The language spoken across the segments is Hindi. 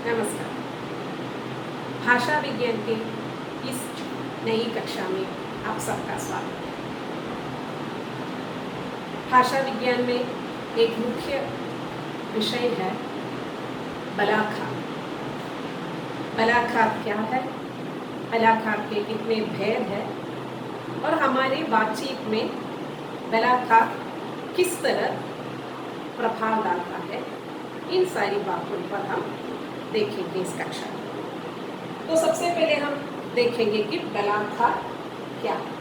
नमस्कार। भाषा विज्ञान के इस नई कक्षा में आप सबका स्वागत है। भाषा विज्ञान में एक मुख्य विषय है बलाखात। बलाखात क्या है, बलाखात के कितने भेद हैं और हमारी बातचीत में बलाखात किस तरह प्रभाव डालता है, इन सारी बातों पर हम देखेंगे इस कक्षा में। तो सबसे पहले हम देखेंगे कि बलाखात क्या है।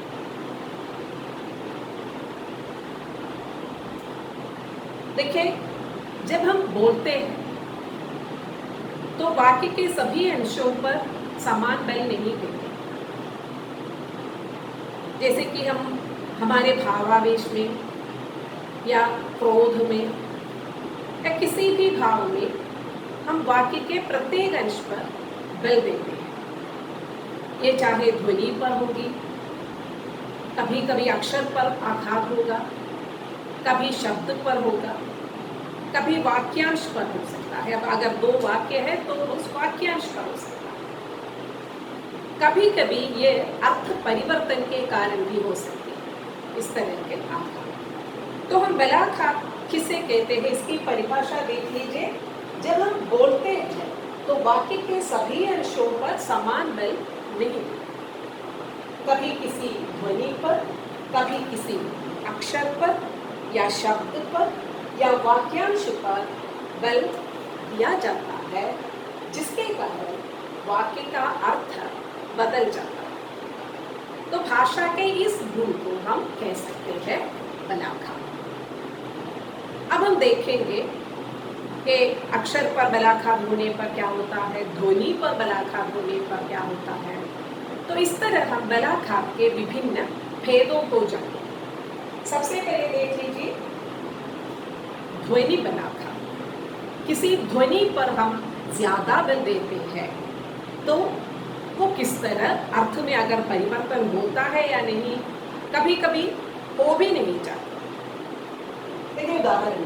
देखिए, जब हम बोलते हैं तो वाक्य के सभी अंशों पर समान बल नहीं देते। जैसे कि हम हमारे भावावेश में या क्रोध में या किसी भी भाव में हम वाक्य के प्रत्येक अंश पर बल देते हैं। ये चाहे ध्वनि पर होगी, कभी कभी अक्षर पर आघात होगा, कभी शब्द पर होगा, कभी वाक्यांश पर हो सकता है। अब अगर दो वाक्य है तो उस वाक्यांश पर हो सकता है। कभी कभी ये अर्थ परिवर्तन के कारण भी हो सकती है, इस तरह के आघात। तो हम बलाखात किसे कहते हैं, इसकी परिभाषा देख लीजिए। जब हम बोलते हैं तो वाक्य के सभी अंशों पर समान बल नहीं, कभी किसी ध्वनि पर, कभी किसी अक्षर पर या शब्द पर या वाक्यांश पर बल दिया जाता है, जिसके कारण वाक्य का अर्थ बदल जाता है। तो भाषा के इस गुण को हम कह सकते हैं बलाखात। अब हम देखेंगे कि अक्षर पर बलाखात होने पर क्या होता है, ध्वनि पर बलाखात होने पर क्या होता है। तो इस तरह हम बलाखात के विभिन्न भेदों को जानेंगे। सबसे पहले देख लीजिए ध्वनि बलाखात। किसी ध्वनि पर हम ज्यादा बल देते हैं तो वो किस तरह अर्थ में अगर परिवर्तन होता है या नहीं, कभी कभी हो भी नहीं जाता। देखिए उदाहरण,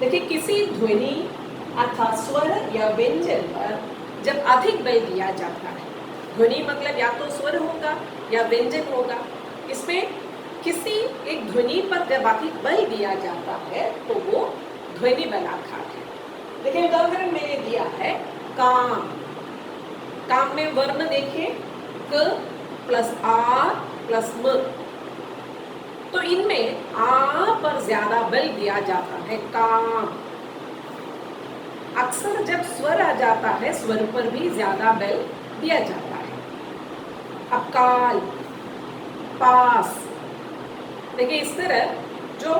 देखिए किसी ध्वनि अर्थात स्वर या व्यंजन पर जब अधिक बल दिया जाता है, ध्वनि मतलब या तो स्वर होगा या व्यंजन होगा, इसमें किसी एक ध्वनि पर जब अधिक बल दिया जाता है तो वो ध्वनि बलाखात है। देखिए उदाहरण मैंने दिया है काम। काम में वर्ण देखिए क प्लस आ प्लस म। तो इनमें आ पर ज्यादा बल दिया जाता है, काम। अक्सर जब स्वर आ जाता है, स्वर पर भी ज्यादा बल दिया जाता है। अब काल, पास। देखिए इस तरह जो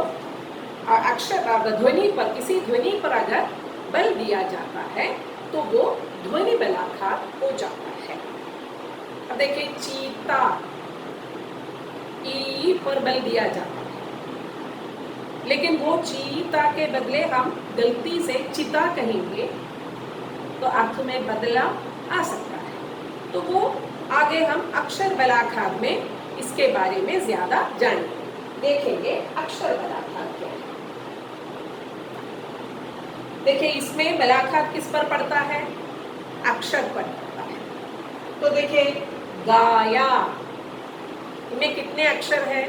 अक्षर ध्वनि पर, किसी ध्वनि पर अगर बल दिया जाता है तो वो ध्वनि बलाखात हो जाता है। अब देखिए चीता, ई पर बल दिया जाता है, लेकिन वो चीता के बदले हम गलती से चिता कहेंगे तो अर्थ में बदलाव आ सकता है। तो वो आगे हम अक्षर बलाखात में इसके बारे में ज्यादा जानेंगे, देखेंगे अक्षर बलाखात क्या है। देखिए इसमें बलाखात किस पर पड़ता है, अक्षर पर पड़ता है। तो देखिए गाया, इनमें कितने अक्षर हैं,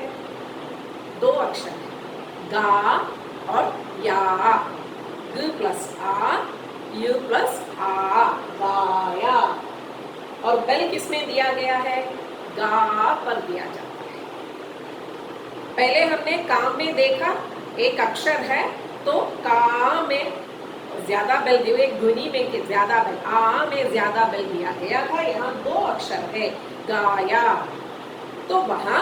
दो अक्षर हैं, गा और या। ग प्लस आ, यू प्लस आ, गाया। और बल किसमें दिया गया है, गा पर दिया जाता है। पहले हमने काम में देखा एक अक्षर है तो का में ज्यादा बल दिया, एक ध्वनि में ज्यादा बल, आ में ज्यादा बल दिया गया था। यहाँ दो अक्षर है, गाया। तो वहां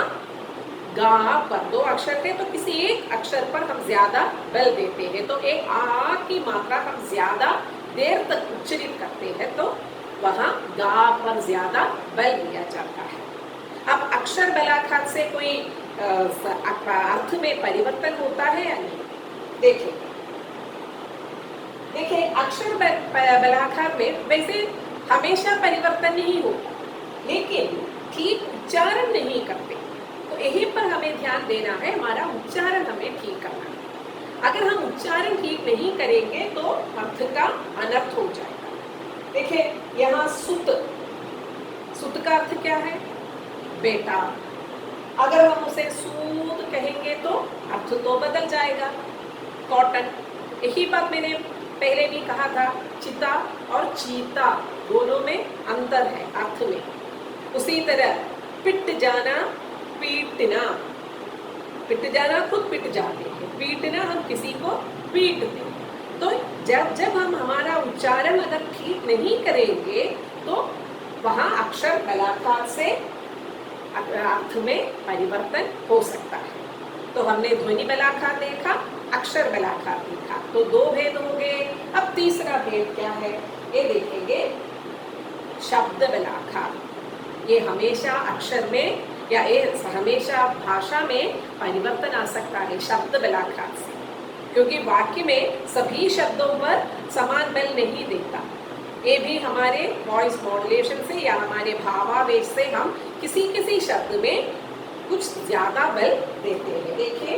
गा पर दो अक्षर थे तो किसी एक अक्षर पर हम ज्यादा बल देते हैं, तो एक आ की मात्रा हम ज्यादा देर तक उच्चारित करते हैं, तो वहां गा पर ज्यादा बल दिया जाता है। अब अक्षर बलाखात से कोई अर्थ में परिवर्तन होता है या नहीं, देखिए अक्षर बलाखात में वैसे हमेशा परिवर्तन नहीं होता, लेकिन ठीक उच्चारण नहीं करते। तो यहीं पर हमें ध्यान देना है, हमारा उच्चारण हमें ठीक करना है। अगर हम उच्चारण ठीक नहीं नहीं करेंगे तो अर्थ का अनर्थ हो जाएगा। देखिए यहाँ सुत, सुत का अर्थ क्या है? बेटा। अगर हम उसे सूत कहेंगे तो अर्थ तो बदल जाएगा, कॉटन। यही बात मैंने पहले भी कहा था, चिता और चीता दोनों में अंतर है अर्थ में। उसी तरह पिट जाना, पीटना। पिट जाना खुद पिट जाते हैं, पीटना हम किसी को पीटते हैं। तो जब हम हमारा उच्चारण अगर ठीक नहीं करेंगे तो वहाँ अक्षर बलात्कार से अर्थ में परिवर्तन हो सकता है। तो हमने ध्वनि बलात्कार देखा, अक्षर बलात्कार देखा, तो दो भेद हो गए। अब तीसरा भेद क्या है ये देखेंगे, शब्द बलात्कार। ये हमेशा अक्षर में या ये हमेशा भाषा में परिवर्तन आ सकता है शब्द बलात्कार से, क्योंकि वाक्य में सभी शब्दों पर समान बल नहीं देता। ये भी हमारे वॉइस मॉड्यूलेशन से या हमारे भावावेश से हम किसी किसी शब्द में कुछ ज्यादा बल देते हैं। देखिए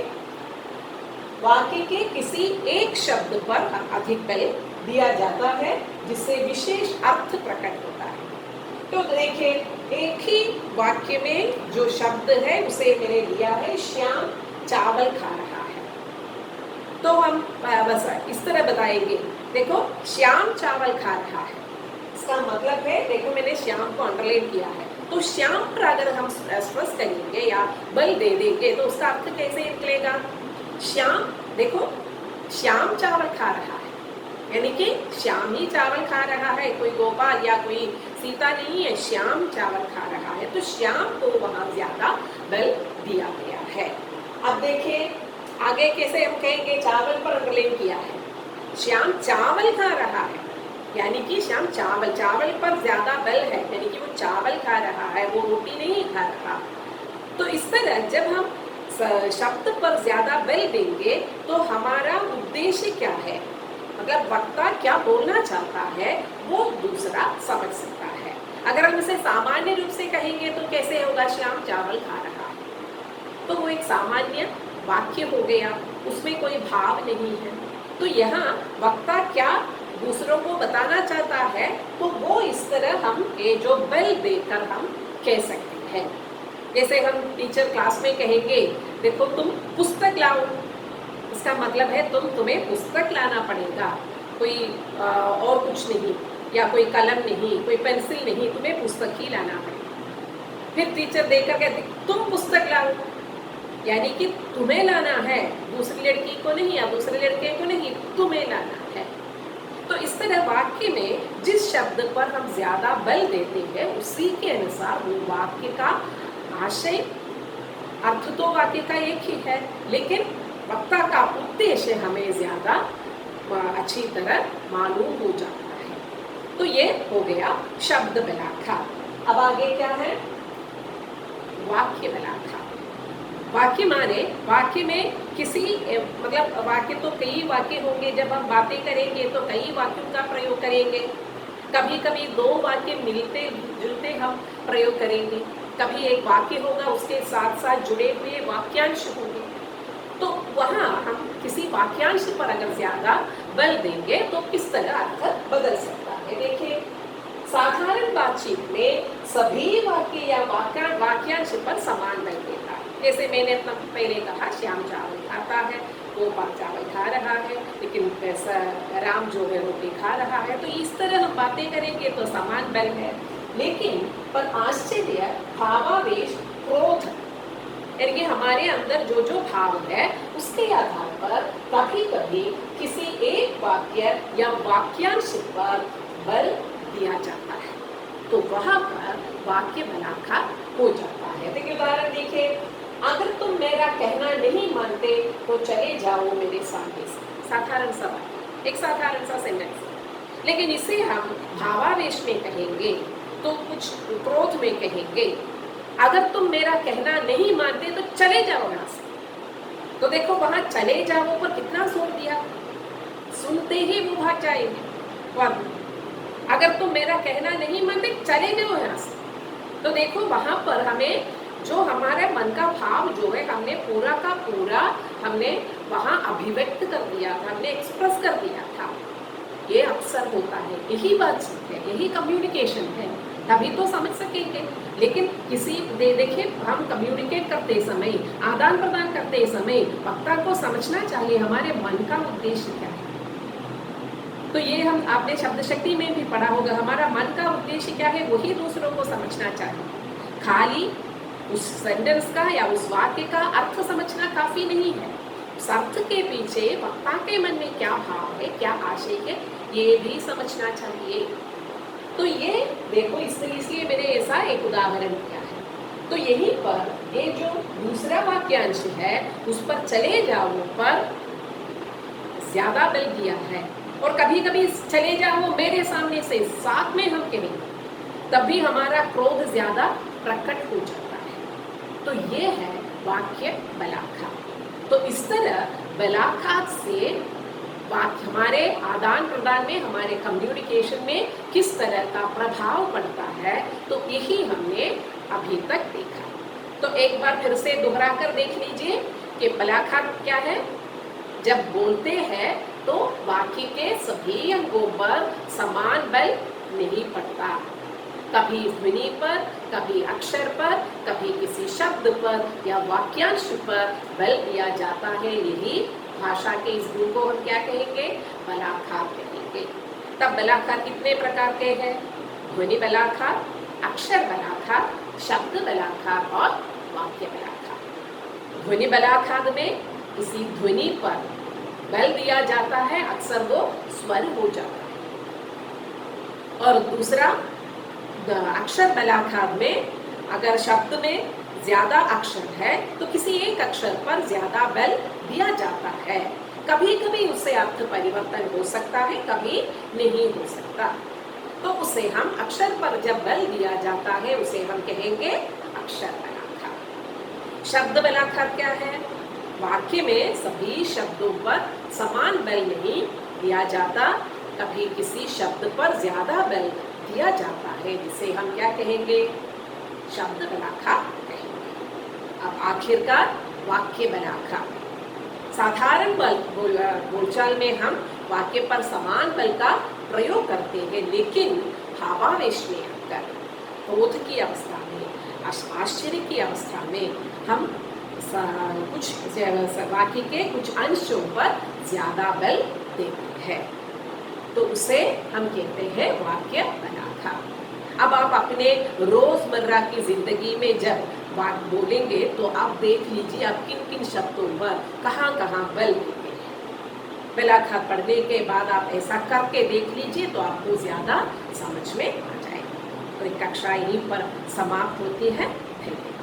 वाक्य के किसी एक शब्द पर अधिक बल दिया जाता है जिससे विशेष अर्थ प्रकट होता है। तो देखिए एक ही वाक्य में जो शब्द है उसे मैंने लिया है, श्याम चावल खा रहा है। तो हम बस इस तरह बताएंगे, देखो श्याम चावल खा रहा है, इसका मतलब है, देखो मैंने श्याम को अंडरलाइन किया है, तो श्याम पर अगर हम स्ट्रेस करेंगे या बल दे देंगे तो उसका अर्थ कैसे निकलेगा? श्याम, देखो श्याम चावल खा रहा है, यानी कि श्याम ही चावल खा रहा है, कोई गोपाल या कोई सीता नहीं है, श्याम चावल खा रहा है। तो श्याम को वहां ज्यादा बल दिया गया है। अब देखिए आगे कैसे हम कहेंगे, चावल पर अंडरलाइन किया है, श्याम चावल खा रहा है, यानी कि श्याम चावल, चावल पर ज्यादा बल है, यानी कि वो चावल खा रहा है, वो रोटी नहीं खा रहा। तो इस तरह जब हम शब्द पर ज्यादा बल देंगे तो हमारा उद्देश्य क्या है, मतलब वक्ता क्या बोलना चाहता है वो दूसरा समझ सकता है। अगर हम इसे सामान्य रूप से कहेंगे तो कैसे होगा, श्याम चावल खा रहा है, तो वो एक सामान्य वाक्य हो गया, उसमें कोई भाव नहीं है। तो यहाँ वक्ता क्या दूसरों को बताना चाहता है तो वो इस तरह हम ये जो बल देकर हम कह सकते हैं। जैसे हम टीचर क्लास में कहेंगे, देखो तुम पुस्तक लाओ, इसका मतलब है तुम्हें पुस्तक लाना पड़ेगा, कोई और कुछ नहीं, या कोई कलम नहीं, कोई पेंसिल नहीं, तुम्हें पुस्तक ही लाना पड़ेगा। फिर टीचर देकर कहते तुम पुस्तक लाओ, यानी कि तुम्हें लाना है, दूसरी लड़की को नहीं या दूसरे लड़के को नहीं, तुम्हें लाना है। तो इस तरह वाक्य में जिस शब्द पर हम ज्यादा बल देते हैं उसी के अनुसार वो वाक्य का आशय, अर्थ तो वाक्य का एक ही है, लेकिन वक्ता का उद्देश्य हमें ज्यादा अच्छी तरह मालूम हो जाता है। तो ये हो गया शब्द बलात्कार। अब आगे क्या है, वाक्य बलात्कार। वाक्य माने वाक्य में किसी मतलब वाक्य तो कई वाक्य होंगे, जब हम बातें करेंगे तो कई वाक्यों का प्रयोग करेंगे, कभी कभी दो वाक्य मिलते जुलते हम प्रयोग करेंगे, कभी एक वाक्य होगा उसके साथ साथ जुड़े हुए वाक्यांश होंगे। तो वहाँ हम किसी वाक्यांश पर अगर ज्यादा बल देंगे तो किस तरह अर्थ बदल सकता है। देखिए साधारण बातचीत में सभी वाक्य या वाक्यांश पर समान बल देता है। जैसे मैंने अपना पहले कहा, श्याम चावल खाता है, गोपाल चावल खा रहा है, लेकिन राम जो है रोटी खा रहा है। तो इस तरह हम बातें करेंगे तो समान बल है। लेकिन पर आश्चर्य, भावावेश, क्रोध, यानी हमारे अंदर जो जो भाव है उसके आधार पर कभी कभी किसी एक वाक्य या वाक्यांश पर बल दिया जाता है, तो वहां पर वाक्य बलात्कार हो जाता है। देखिए उदाहरण देखिए, अगर तुम मेरा कहना नहीं मानते तो चले जाओ मेरे सामने से। साधारण सा बात, एक साधारण सा सेंटेंस, लेकिन इसे हम भावावेश में कहेंगे तो कुछ क्रोध में कहेंगे, अगर तुम मेरा कहना नहीं मानते तो चले जाओ यहाँ से। तो देखो वहां चले जाओ पर कितना जोर दिया, सुनते ही वो भाग जाएंगे। और अगर तुम मेरा कहना नहीं मानते चले जाओ यहाँ से, तो देखो वहां पर हमें जो हमारे मन का भाव जो है हमने पूरा का पूरा हमने वहाँ अभिव्यक्त कर दिया था, हमने एक्सप्रेस कर दिया था। ये अक्सर होता है, यही बातचीत है, यही कम्युनिकेशन है, तभी तो समझ सकेंगे। लेकिन देखिए, हम कम्युनिकेट करते समय, आदान प्रदान करते समय वक्ता को समझना चाहिए हमारे मन का उद्देश्य क्या है। तो ये हम आपने शब्द शक्ति में भी पढ़ा होगा, हमारा मन का उद्देश्य क्या है वही दूसरों को समझना चाहिए। खाली उस सेंटेंस का या उस वाक्य का अर्थ समझना काफी नहीं है, उस अर्थ के पीछे वक्ता के मन में क्या भाव है, क्या आशय है, ये भी समझना चाहिए। तो ये देखो, इसलिए मैंने ऐसा एक उदाहरण दिया है। तो यहीं पर ये जो दूसरा वाक्यांश है उस पर चले जाओ पर ज्यादा बल दिया है, और कभी कभी चले जाओ मेरे सामने से साथ में हम कहेंगे, तभी हमारा क्रोध ज्यादा प्रकट हो जाता है। तो ये है वाक्य बलाखा। तो इस तरह बलाखात से वाक्य हमारे आदान प्रदान में, हमारे कम्युनिकेशन में किस तरह का प्रभाव पड़ता है, तो यही हमने अभी तक देखा। तो एक बार फिर से दोहरा कर देख लीजिए कि बलाखात क्या है। जब बोलते हैं तो वाक्य के सभी अंगों पर समान बल नहीं पड़ता, कभी ध्वनि पर, कभी अक्षर पर, कभी किसी शब्द पर या वाक्यांश पर बल दिया जाता है। यही भाषा के इस गुण को हम क्या कहेंगे, बलाखात कहेंगे। तब बलाखात कितने प्रकार के हैं? ध्वनि बलाखात, अक्षर बलाखात, शब्द बलाखात और वाक्य बलाखात। ध्वनि बलाखात में किसी ध्वनि पर बल दिया जाता है, अक्सर वो स्वर हो जाता है। और दूसरा अक्षर बलाखात में अगर शब्द में ज्यादा अक्षर है तो किसी एक अक्षर पर ज्यादा बल दिया जाता है। कभी कभी उससे अर्थ परिवर्तन हो सकता है, कभी नहीं हो सकता। तो उसे हम अक्षर पर जब बल दिया जाता है उसे हम कहेंगे अक्षर बलाखात। शब्द बलाखात क्या है? वाक्य में सभी शब्दों पर समान बल नहीं दिया जाता, कभी किसी शब्द पर ज्यादा बल दिया जाता है, जिसे हम क्या कहेंगे, शब्द बलाखात कहेंगे। अब आखिरकार वाक्य बलाखात। साधारण बोलचाल में हम वाक्य पर समान बल का प्रयोग करते हैं, लेकिन भावावेश में आकर, क्रोध की अवस्था में, आश्चर्य की अवस्था में हम कुछ वाक्य के कुछ अंशों पर ज्यादा बल देते हैं, तो उसे हम कहते हैं वाक्य बलाखात। अब आप अपने रोजमर्रा की जिंदगी में जब बात बोलेंगे तो आप देख लीजिए आप किन किन शब्दों पर कहाँ कहाँ बल देते हैं। बलाखात पढ़ने के बाद आप ऐसा करके देख लीजिए तो आपको ज्यादा समझ में आ जाएगा। तो एक कक्षा यहीं पर समाप्त होती है। धन्यवाद।